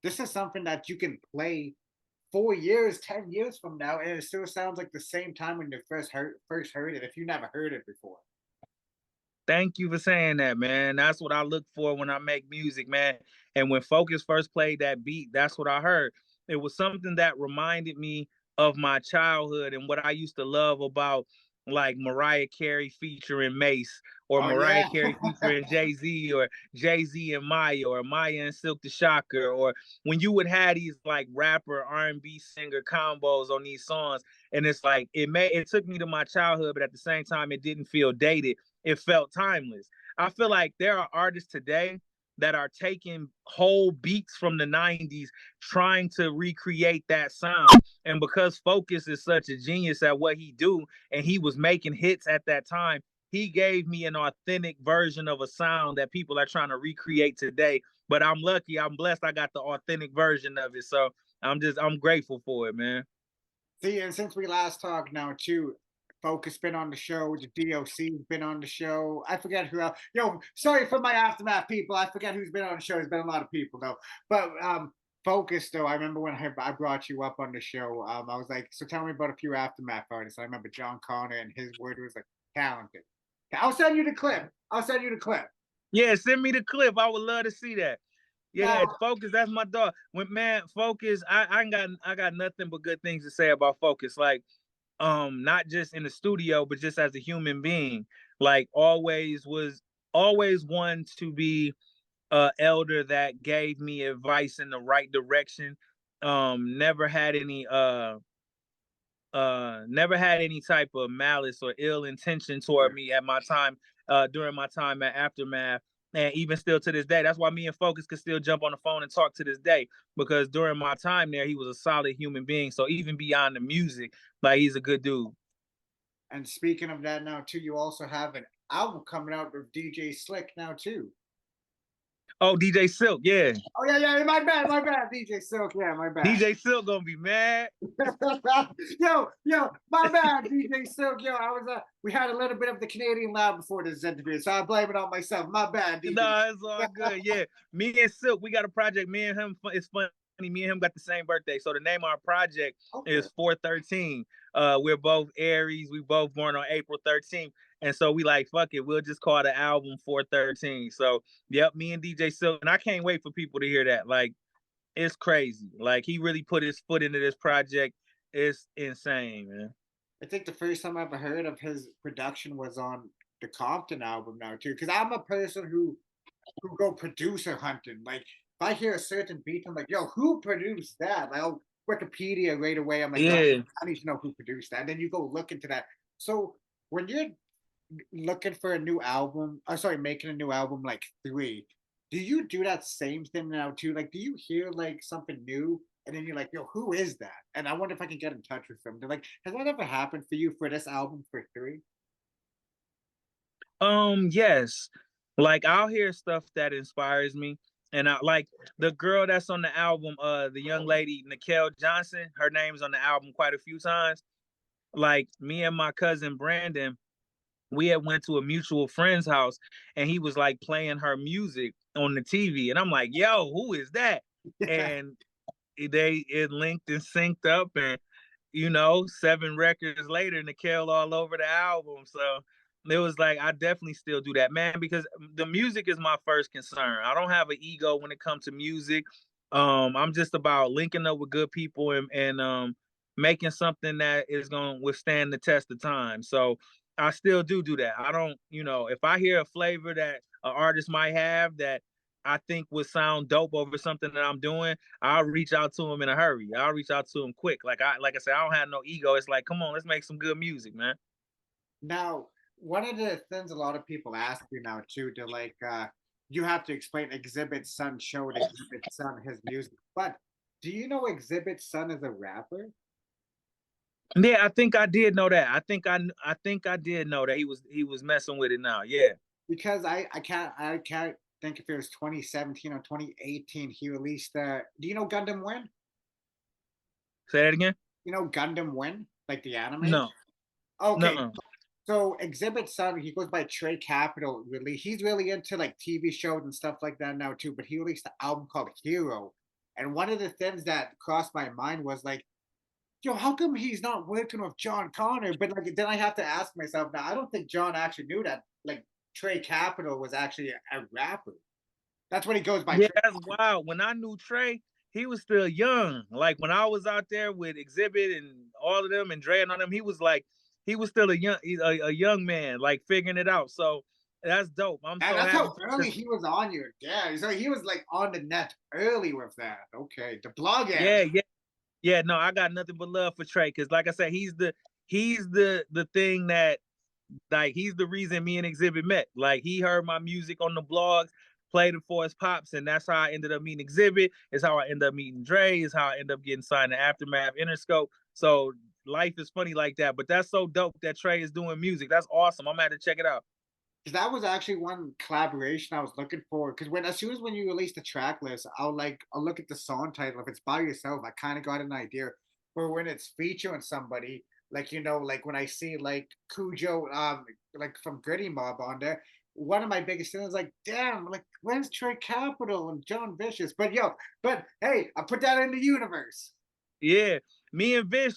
[SPEAKER 1] this is something that you can play 4 years, 10 years from now, and it still sounds like the same time when you first heard it. If you never heard it before,
[SPEAKER 2] Thank you for saying that, man. That's what I look for when I make music, man. And when Focus first played that beat, that's what I heard. It was something that reminded me of my childhood and what I used to love about like Mariah Carey featuring Mace, or
[SPEAKER 1] Oh
[SPEAKER 2] Mariah
[SPEAKER 1] yeah.
[SPEAKER 2] Carey featuring Jay-Z, or Jay-Z and Maya, or Maya and Silk the Shocker, or when you would have these like rapper R&B singer combos on these songs, and it's like it took me to my childhood, but at the same time it didn't feel dated. It felt timeless. I feel like there are artists today that are taking whole beats from the 90s trying to recreate that sound. And because Focus is such a genius at what he do, and he was making hits at that time, he gave me an authentic version of a sound that people are trying to recreate today. But I'm lucky, I'm blessed, I got the authentic version of it. So I'm grateful for it, man.
[SPEAKER 1] See, and since we last talked now too, Focus been on the show, the DOC's been on the show. I forget who else. Yo, sorry for my aftermath people. I forget who's been on the show. There's been a lot of people though. But Focus though, I remember when I brought you up on the show, I was like, so tell me about a few aftermath artists. I remember John Connor and his word was like talented. I'll send you the clip. I'll send you the clip.
[SPEAKER 2] Yeah, send me the clip. I would love to see that.
[SPEAKER 1] Now,
[SPEAKER 2] Yeah, Focus, that's my dog. When man, Focus, I got nothing but good things to say about Focus. Like, not just in the studio, but just as a human being. Like always one to be elder that gave me advice in the right direction. Never had any never had any type of malice or ill intention toward me at my time during my time at Aftermath, and even still to this day. That's why me and Focus could still jump on the phone and talk to this day, because during my time there he was a solid human being. So even beyond the music, like, he's a good dude.
[SPEAKER 1] and speaking of that now too, you also have an album coming out with DJ Slick now too.
[SPEAKER 2] Oh, DJ Silk, yeah.
[SPEAKER 1] Oh yeah, my bad, DJ Silk. Yeah, my bad.
[SPEAKER 2] DJ Silk gonna be mad.
[SPEAKER 1] yo, my bad, DJ Silk. Yo, we had a little bit of the Canadian loud before this interview, so I blame it on myself. My bad, DJ.
[SPEAKER 2] No, it's all good. Yeah, me and Silk, we got a project. Me and him, it's funny. Me and him got the same birthday, so the name of our project
[SPEAKER 1] Okay.
[SPEAKER 2] is 413. We're both Aries. We both born on April 13th, and so we like, fuck it, we'll just call the album 413. So yep, me and DJ Silk, and I can't wait for people to hear that. Like, it's crazy. Like, he really put his foot into this project. It's insane, man.
[SPEAKER 1] I think the first time I ever heard of his production was on the Compton album now too, because I'm a person who go producer hunting. Like if I hear a certain beat, I'm like, yo, who produced that? Like, I'll Wikipedia right away. I'm like, yo,
[SPEAKER 2] Yeah.
[SPEAKER 1] I need to know who produced that. And then you go look into that. So when you're looking for a new album, sorry, making a new album like three, do you do that same thing now too? Like, do you hear like something new? And then you're like, yo, who is that? And I wonder if I can get in touch with them. They're like, has that ever happened for you for this album for three?
[SPEAKER 2] Yes. Like, I'll hear stuff that inspires me. And I like the girl that's on the album, the young lady, Nikel Johnson, her name's on the album quite a few times. Like, me and my cousin Brandon, we had went to a mutual friend's house, and he was like playing her music on the TV. And I'm like, yo, who is that?
[SPEAKER 1] Yeah.
[SPEAKER 2] And it linked and synced up, and 7 records later, Nikel all over the album. So it was like, I definitely still do that, man, because the music is my first concern. I don't have an ego when it comes to music. I'm just about linking up with good people, and making something that is going to withstand the test of time. So I still do that. I don't, if I hear a flavor that an artist might have that I think would sound dope over something that I'm doing, I'll reach out to him in a hurry. I'll reach out to him quick. Like I said, I don't have no ego. It's like, come on, let's make some good music, man.
[SPEAKER 1] Now, one of the things a lot of people ask you now too, to like you have to explain Exhibit Son showed Exhibit Son his music. But do you know Exhibit Son is a rapper?
[SPEAKER 2] Yeah, I think I did know that. I think I did know that he was messing with it now. Yeah.
[SPEAKER 1] Because I can't think if it was 2017 or 2018 he released do you know Gundam Win?
[SPEAKER 2] Say that again.
[SPEAKER 1] You know Gundam Win? Like the anime?
[SPEAKER 2] No.
[SPEAKER 1] Okay.
[SPEAKER 2] No.
[SPEAKER 1] So Exhibit Son, he goes by Trey Capital. Really, he's really into like TV shows and stuff like that now too. But he released an album called Hero, and one of the things that crossed my mind was like, yo, how come he's not working with John Connor? But like, then I have to ask myself now. I don't think John actually knew that like Trey Capital was actually a rapper. That's what he goes by.
[SPEAKER 2] Yeah,
[SPEAKER 1] Trey.
[SPEAKER 2] that's wild. When I knew Trey, he was still young. Like, when I was out there with Exhibit and all of them and Dre and all them, he was like he was still a young man, like figuring it out. So that's dope. I'm
[SPEAKER 1] And
[SPEAKER 2] so
[SPEAKER 1] that's
[SPEAKER 2] happy.
[SPEAKER 1] how early he was on your dad. So he was like on the net early with that. Okay, the blog ass.
[SPEAKER 2] Yeah, yeah, yeah. No, I got nothing but love for Trey because, like I said, he's the thing that, like, he's the reason me and Exhibit met. Like, he heard my music on the blogs, played it for his pops, and that's how I ended up meeting Exhibit. It's how I ended up meeting Dre. Is how I ended up getting signed to Aftermath, Interscope. So life is funny like that. But that's so dope that Trey is doing music. That's awesome. I'm gonna have to check it out.
[SPEAKER 1] Because that was actually one collaboration I was looking for. Because as soon as when you release the track list, I'll look at the song title. If it's by yourself, I kind of got an idea. But when it's featuring somebody, like like when I see like Cujo, like from Gritty Mob on there, one of my biggest things is like, damn, like where's Trey Capital and John Vicious? But hey, I put that in the universe.
[SPEAKER 2] Yeah. Me and Vish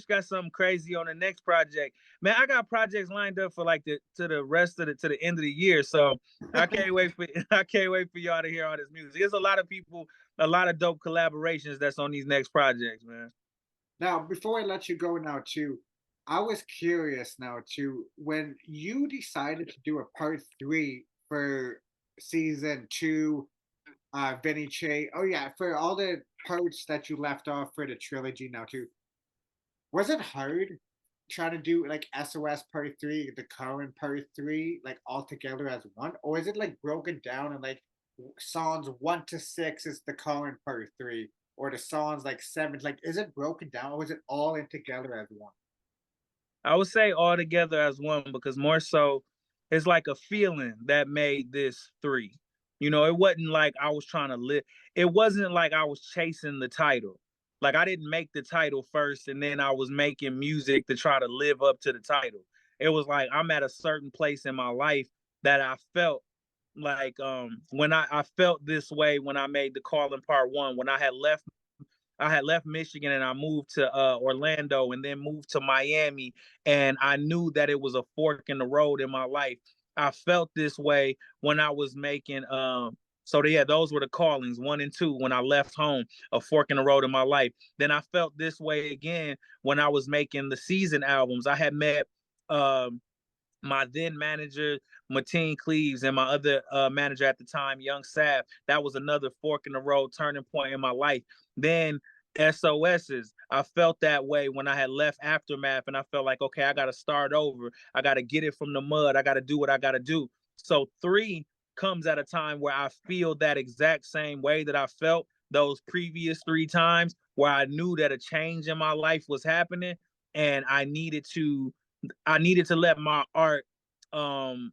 [SPEAKER 2] got something crazy on the next project. Man, I got projects lined up for like the rest of the to the end of the year. So I can't wait for I can't wait for y'all to hear all this music. There's a lot of people, a lot of dope collaborations that's on these next projects, man.
[SPEAKER 1] Now, before I let you go now, too, I was curious now, too, when you decided to do a part 3 for season 2, Vinny Che. Oh yeah, for all the parts that you left off for the trilogy now, too. Was it hard trying to do like SOS part 3, the current part 3, like all together as one, or is it like broken down and like songs 1 to 6 is the current part 3, or the songs like 7? Like, is it broken down, or is it all in together as one?
[SPEAKER 2] I would say all together as one because more so it's like a feeling that made this three. You know, it wasn't like I was trying to live. It wasn't like I was chasing the title. Like I didn't make the title first and then I was making music to try to live up to the title. It was like I'm at a certain place in my life that I felt like when I felt this way when I made the Calling Part 1, when I had left Michigan and I moved to Orlando and then moved to Miami. And I knew that it was a fork in the road in my life. I felt this way when I was making, yeah, those were the callings 1 and 2 when I left home, a fork in the road in my life. Then I felt this way again when I was making the season albums. I had met my then manager, Mateen Cleaves, and my other manager at the time, Young Sav. That was another fork in the road turning point in my life. Then SOS's, I felt that way when I had left Aftermath, and I felt like, okay, I got to start over. I got to get it from the mud. I got to do what I got to do. So 3 comes at a time where I feel that exact same way that I felt those previous 3 times, where I knew that a change in my life was happening, and I needed to let my art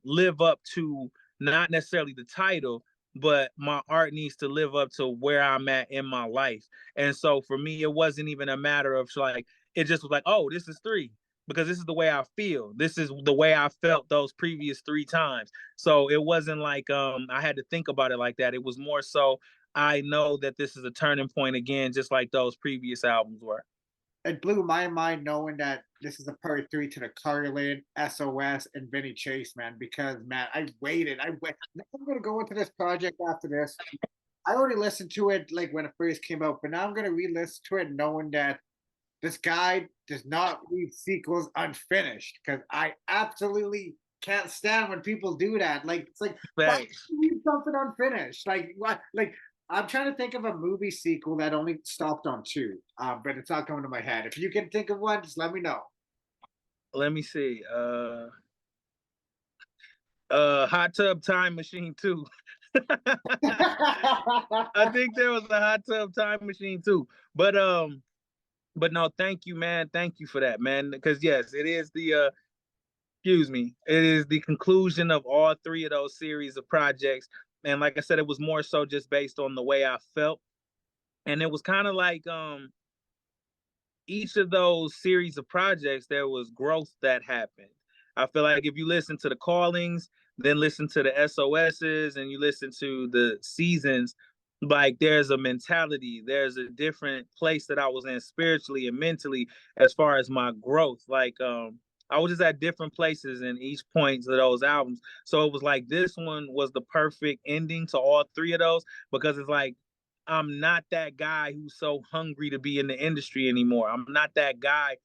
[SPEAKER 2] live up to not necessarily the title, but my art needs to live up to where I'm at in my life. And so for me, it wasn't even a matter of like, it just was like, oh, this is 3 because this is the way I feel. This is the way I felt those previous 3 times. So it wasn't like I had to think about it like that. It was more so I know that this is a turning point again, just like those previous albums were.
[SPEAKER 1] It blew my mind knowing that this is a part 3 to the Carlin, SOS, and Vinny Chase, man. Because man, I waited. Now I'm gonna go into this project after this. I already listened to it like when it first came out, but now I'm gonna re-listen to it knowing that this guy does not leave sequels unfinished. Because I absolutely can't stand when people do that. Like it's like why would
[SPEAKER 2] Thanks.
[SPEAKER 1] you leave something unfinished? Like what? Like I'm trying to think of a movie sequel that only stopped on 2, but it's not coming to my head. If you can think of one, just let me know.
[SPEAKER 2] Let me see. Hot Tub Time Machine 2. I think there was a Hot Tub Time Machine too. But no, thank you, man. Thank you for that, man. Because yes, it is the excuse me, it is the conclusion of all 3 of those series of projects. And like I said, it was more so just based on the way I felt. And it was kind of like each of those series of projects, there was growth that happened. I feel like if you listen to the callings, then listen to the SOSs, and you listen to the seasons, like there's a mentality, there's a different place that I was in spiritually and mentally as far as my growth. Like I was just at different places in each point of those albums. So it was like this one was the perfect ending to all 3 of those because it's like I'm not that guy who's so hungry to be in the industry anymore. I'm not that guy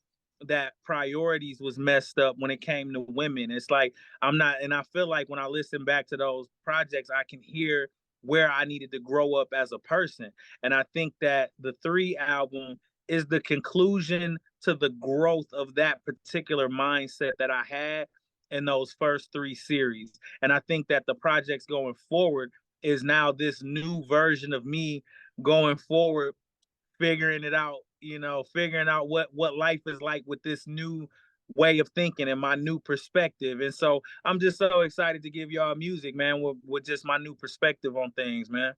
[SPEAKER 2] that priorities was messed up when it came to women. It's like I'm not, and I feel like when I listen back to those projects, I can hear where I needed to grow up as a person. And I think that the 3 album is the conclusion to the growth of that particular mindset that I had in those first 3 series. And I think that the projects going forward is now this new version of me going forward, figuring it out, figuring out what life is like with this new way of thinking and my new perspective. And so I'm just so excited to give y'all music, man, with just my new perspective on things, man.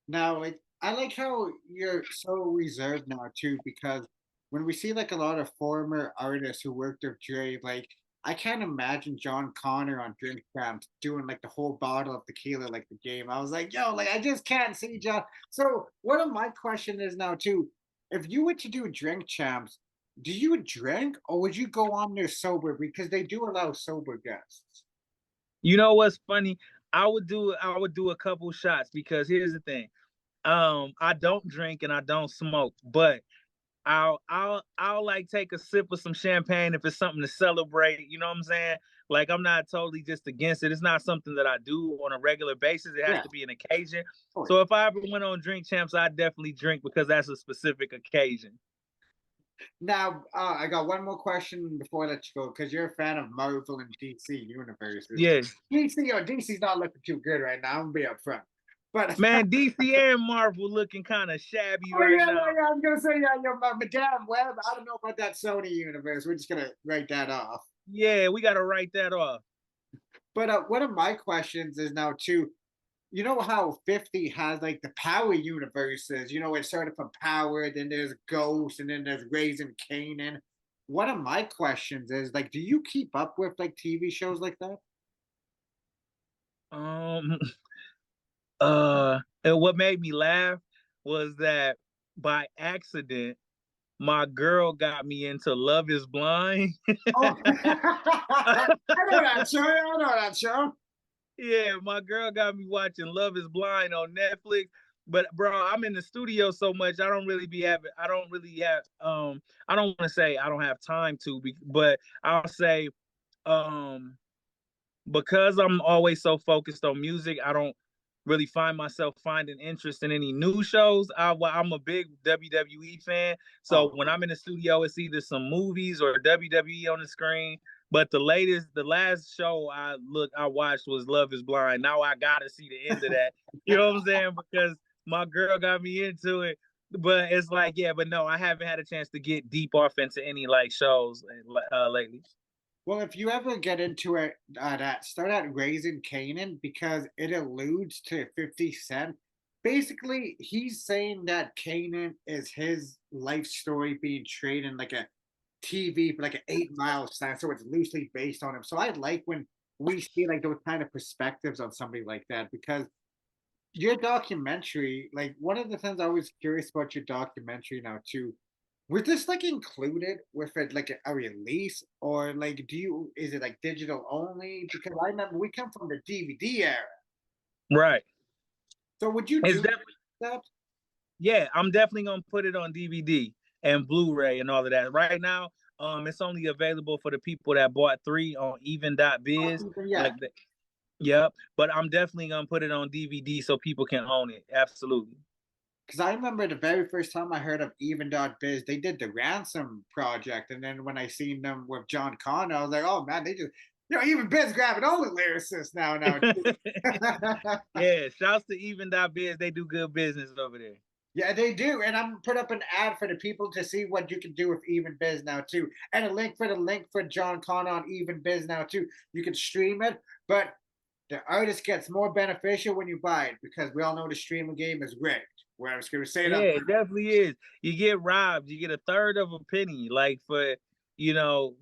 [SPEAKER 1] Now, like I like how you're so reserved now too, because when we see like a lot of former artists who worked with Dre, like I can't imagine John Connor on Drink Champs doing like the whole bottle of tequila like the game. I was like, yo, like I just can't see John. So one of my question is now too, if you were to do Drink Champs, do you drink or would you go on there sober? Because they do allow sober guests.
[SPEAKER 2] You know what's funny? I would do a couple shots because here's the thing. I don't drink and I don't smoke, but I'll like take a sip of some champagne if it's something to celebrate. You know what I'm saying? Like I'm not totally just against it. It's not something that I do on a regular basis. It has
[SPEAKER 1] Yeah.
[SPEAKER 2] to be an occasion.
[SPEAKER 1] Oh,
[SPEAKER 2] So if I ever went on Drink Champs, I'd definitely drink because that's a specific occasion.
[SPEAKER 1] now, I got one more question before I let you go, because you're a fan of Marvel and DC universes.
[SPEAKER 2] Yeah.
[SPEAKER 1] DC or DC's not looking too good right now. I'm gonna be upfront. But
[SPEAKER 2] Man, DC and Marvel looking kind of shabby
[SPEAKER 1] oh
[SPEAKER 2] right
[SPEAKER 1] yeah,
[SPEAKER 2] now.
[SPEAKER 1] yeah, yeah. I was gonna say yeah, Madame Web. I don't know about that Sony universe. We're just gonna write that off.
[SPEAKER 2] Yeah, we gotta write that off.
[SPEAKER 1] But one of my questions is now too. You know how 50 has like the power universes, it's started from power, then there's Ghost, and then there's Raising Kanan. One of my questions is like, do you keep up with like TV shows like that?
[SPEAKER 2] Um, and what made me laugh was that by accident, my girl got me into Love is Blind.
[SPEAKER 1] Oh, I know that show. I know that show.
[SPEAKER 2] Yeah, my girl got me watching Love is Blind on Netflix. But bro, I'm in the studio so much. I don't really have I don't want to say I don't have time to but I'll say um because I'm always so focused on music, I don't really find myself finding interest in any new shows. I'm a big WWE fan, so
[SPEAKER 1] Oh,
[SPEAKER 2] when I'm in the studio, it's either some movies or WWE on the screen. But the last show I watched was Love Is Blind. Now I gotta see the end of that. You know what I'm saying? Because my girl got me into it. But it's like, yeah, but no, I haven't had a chance to get deep off into any like shows lately.
[SPEAKER 1] well, if you ever get into it, that start at Raising Canaan because it alludes to 50 Cent. Basically, he's saying that Canaan is his life story being traded in like a TV for like an 8 Mile stand, so it's loosely based on him. So I like when we see like those kind of perspectives on somebody like that because your documentary, like one of the things I was curious about your documentary now too, was this like included with it like a release or like is it like digital only? Because I remember we come from the DVD era.
[SPEAKER 2] Right.
[SPEAKER 1] So would you
[SPEAKER 2] It's
[SPEAKER 1] do
[SPEAKER 2] definitely
[SPEAKER 1] that?
[SPEAKER 2] Yeah, I'm definitely gonna put it on DVD and Blu-ray and all of that. Right now, it's only available for the people that bought 3 on
[SPEAKER 1] Oh,
[SPEAKER 2] even.biz.
[SPEAKER 1] yeah.
[SPEAKER 2] Like the Yep. But I'm definitely gonna put it on DVD so people can own it. Absolutely.
[SPEAKER 1] Because I remember the very first time I heard of Even.biz, they did the Ransom project. And then when I seen them with John Connor, I was like, oh man, they just, Even Biz grabbing all the lyricists now.
[SPEAKER 2] Yeah, shouts to even.biz. They do good business over there.
[SPEAKER 1] Yeah, they do. And I'm put up an ad for the people to see what you can do with Even Biz now too. And a link for John Connor on Even Biz now too. You can stream it, but the artist gets more beneficial when you buy it because we all know the streaming game is rigged. Where I was gonna say it
[SPEAKER 2] Yeah,
[SPEAKER 1] up.
[SPEAKER 2] it definitely is. You get robbed. You get a third of a penny, like for your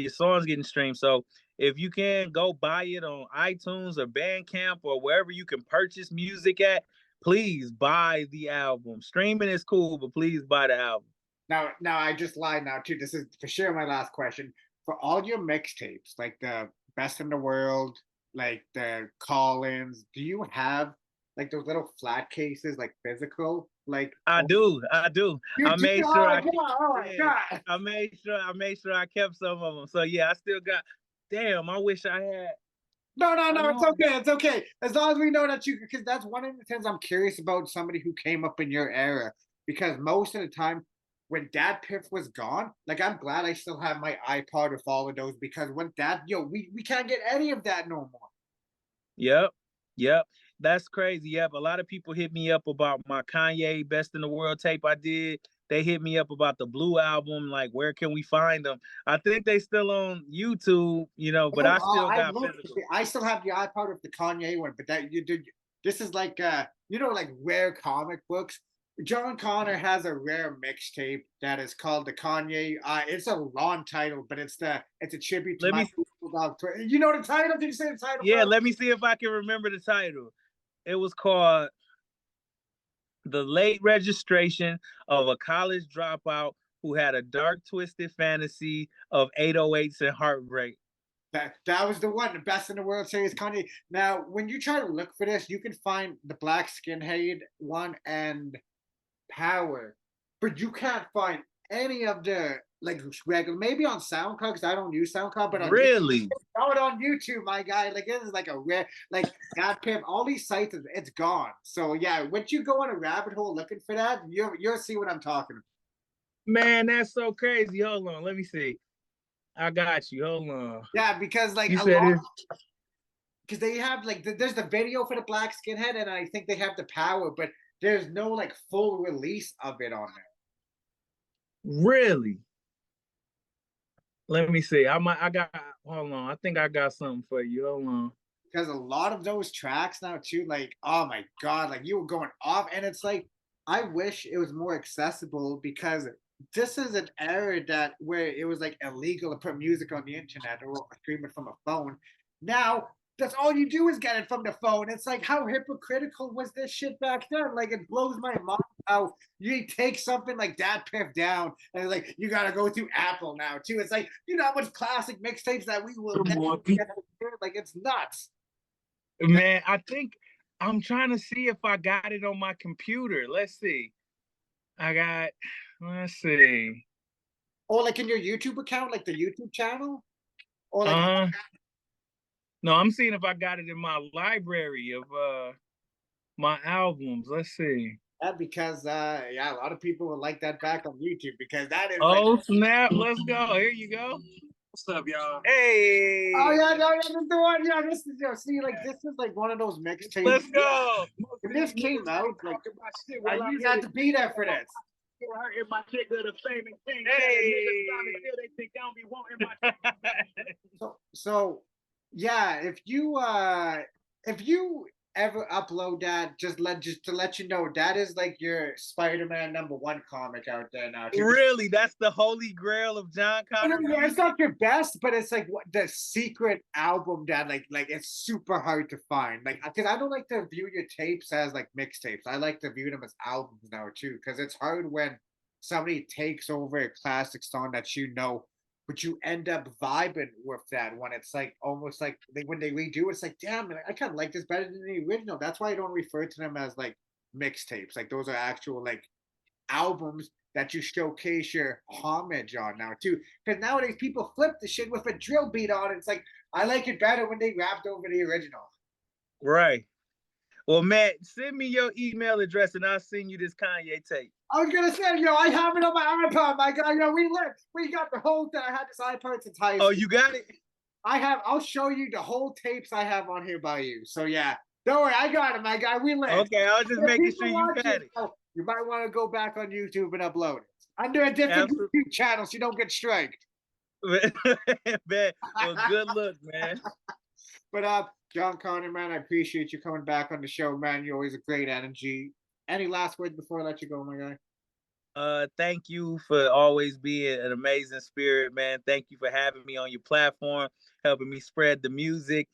[SPEAKER 2] songs getting streamed. So if you can go buy it on iTunes or Bandcamp or wherever you can purchase music at, please buy the album. Streaming is cool, but please buy the album.
[SPEAKER 1] Now I just lied now too. This is for sure my last question. For all your mixtapes, like the Best in the World, like the call-ins, do you have like those little flat cases, like physical, like
[SPEAKER 2] I do,
[SPEAKER 1] you
[SPEAKER 2] I
[SPEAKER 1] do.
[SPEAKER 2] made
[SPEAKER 1] Oh
[SPEAKER 2] sure
[SPEAKER 1] my
[SPEAKER 2] I
[SPEAKER 1] god! Oh my
[SPEAKER 2] yeah,
[SPEAKER 1] god!
[SPEAKER 2] I made sure I kept some of them. So yeah, I still got. Damn, I wish I had.
[SPEAKER 1] No, no,
[SPEAKER 2] I
[SPEAKER 1] no. It's
[SPEAKER 2] know.
[SPEAKER 1] okay. It's okay. As long as we know that you, because that's one of the things I'm curious about somebody who came up in your era. Because most of the time, when Dad Piff was gone, like I'm glad I still have my iPod with all of those because when Dad, we can't get any of that no more.
[SPEAKER 2] Yep. Yep. That's crazy. Yep. A lot of people hit me up about my Kanye Best in the World tape I did. They hit me up about the Blue album. Like, where can we find them? I think they still on YouTube, but
[SPEAKER 1] Oh,
[SPEAKER 2] I still
[SPEAKER 1] I've
[SPEAKER 2] got
[SPEAKER 1] looked.
[SPEAKER 2] physical.
[SPEAKER 1] I still have the iPod with the Kanye one, but that you did. This is like like rare comic books. John Connor has a rare mixtape that is called the Kanye. It's a long title, but it's a tribute to
[SPEAKER 2] Let
[SPEAKER 1] my
[SPEAKER 2] me
[SPEAKER 1] dog. You know the title? Did you say the title,
[SPEAKER 2] yeah,
[SPEAKER 1] bro?
[SPEAKER 2] let me see if I can remember the title. It was called The Late Registration of a College Dropout Who Had a Dark Twisted Fantasy of 808s and Heartbreak.
[SPEAKER 1] That was the one, the best in the World Series, Kanye. Now, when you try to look for this, you can find the Black Skinhead one and Power, but you can't find any of the like regular. Maybe on SoundCloud because I don't use SoundCloud, but on YouTube,
[SPEAKER 2] Really?
[SPEAKER 1] oh, it on YouTube, my guy. Like this is like a rare, like God Pimp. All these sites, it's gone. So yeah, once you go on a rabbit hole looking for that, you'll see what I'm talking about.
[SPEAKER 2] Man, that's so crazy. Hold on, let me see. I got you. Hold on.
[SPEAKER 1] Yeah, because like
[SPEAKER 2] You
[SPEAKER 1] a
[SPEAKER 2] said
[SPEAKER 1] lot,
[SPEAKER 2] it.
[SPEAKER 1] because they have like there's the video for the Black Skinhead, and I think they have the Power, but there's no like full release of it on there.
[SPEAKER 2] Really? Let me see. I got hold on. I think I got something for you. Hold on.
[SPEAKER 1] Because a lot of those tracks now too, like oh my god, like you were going off, and it's like I wish it was more accessible because this is an era that where it was like illegal to put music on the internet or stream it from a phone. Now that's all you do is get it from the phone. It's like how hypocritical was this shit back then? Like it blows my mind how you take something like that Piff down and like you gotta go through Apple now too. It's like you know how much classic mixtapes that we will never get. Like it's nuts.
[SPEAKER 2] Man, I think I'm trying to see if I got it on my computer. Let's see. I got let's see.
[SPEAKER 1] Or like in your YouTube account, like the YouTube channel, or like
[SPEAKER 2] Uh no, I'm seeing if I got it in my library of my albums. Let's see.
[SPEAKER 1] that because yeah, a lot of people would like that back on YouTube because that is like
[SPEAKER 2] Oh snap, let's go. Here you go. What's up, y'all?
[SPEAKER 1] oh
[SPEAKER 2] Hey,
[SPEAKER 1] yeah, no, this is the one. Yeah, this is see like this is like one of those mixtapes.
[SPEAKER 2] let's go.
[SPEAKER 1] When this came out, like you had to be there for this. So yeah, if you ever upload that, just to let you know that is like your Spider-Man #1 comic out there now too.
[SPEAKER 2] Really, that's the holy grail of John Connor
[SPEAKER 1] Yeah, it's
[SPEAKER 2] music.
[SPEAKER 1] not your best, but it's like the secret album that like it's super hard to find. Like because I don't like to view your tapes as like mixtapes. I like to view them as albums now too, because it's hard when somebody takes over a classic song that you know, but you end up vibing with that when it's like almost like when they redo it's like damn, man, I kind of like this better than the original. That's why I don't refer to them as like mixtapes. Like those are actual like albums that you showcase your homage on now too. Because nowadays people flip the shit with a drill beat on. It's like I like it better when they rapped over the original.
[SPEAKER 2] Right. Well, Matt, send me your email address and I'll send you this Kanye tape.
[SPEAKER 1] I was gonna say, I have it on my iPod, my guy. We got the whole thing. I had this iPod since high school.
[SPEAKER 2] Oh, you got it?
[SPEAKER 1] I'll show you the whole tapes I have on here by you. So yeah. Don't worry, I got it, my guy. We live.
[SPEAKER 2] Okay, I was just making sure you got it.
[SPEAKER 1] You might want to go back on YouTube and upload it under a different YouTube channel so you don't get striked.
[SPEAKER 2] Man, well, good luck, man.
[SPEAKER 1] But John Connor, man, I appreciate you coming back on the show, man. You're always a great energy. Any last words before I let you go, my guy?
[SPEAKER 2] Thank you for always being an amazing spirit, man. Thank you for having me on your platform, helping me spread the music.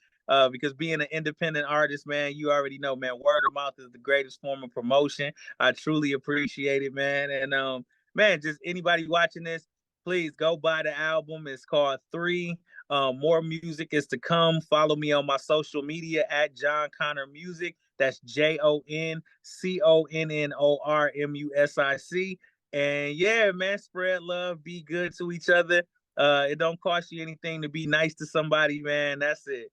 [SPEAKER 2] Because being an independent artist, man, you already know, man, word of mouth is the greatest form of promotion. I truly appreciate it, man. And man, just anybody watching this, please go buy the album. It's called 3. More music is to come. Follow me on my social media at John Connor Music. That's JONCONNORMUSIC. And yeah, man, spread love, be good to each other. It don't cost you anything to be nice to somebody, man. That's it.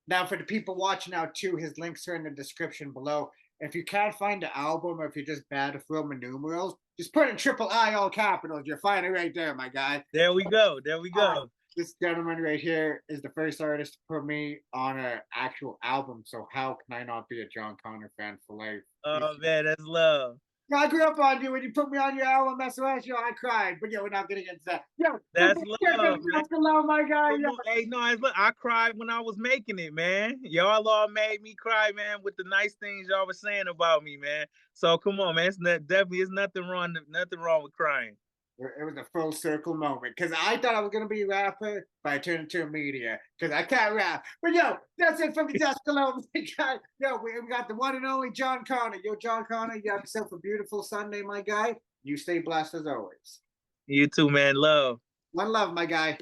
[SPEAKER 1] Now, for the people watching out too, his links are in the description below. If you can't find the album, or if you're just bad at Roman numerals, just put in triple I all capitals. You'll find it right there, my guy.
[SPEAKER 2] There we go. There we go.
[SPEAKER 1] This gentleman right here is the first artist to put me on an actual album. So how can I not be a John Connor fan for life?
[SPEAKER 2] Oh man, that's love.
[SPEAKER 1] I grew up on you when you put me on your album, SOS. Yo, I cried, but yo, we're not getting into that. Yo,
[SPEAKER 2] that's love.
[SPEAKER 1] That's love, my guy. Yo.
[SPEAKER 2] Hey, no, I cried when I was making it, man. Y'all all made me cry, man, with the nice things y'all were saying about me, man. So come on, man. It's nothing wrong with crying.
[SPEAKER 1] It was a full circle moment because I thought I was gonna be a rapper, but I turned into a media because I can't rap. But yo, that's it from the Just Alone. Yo, we got the one and only John Connor. Yo, John Connor, you have yourself a beautiful Sunday, my guy. You stay blessed as always.
[SPEAKER 2] You too, man. Love.
[SPEAKER 1] One love, my guy.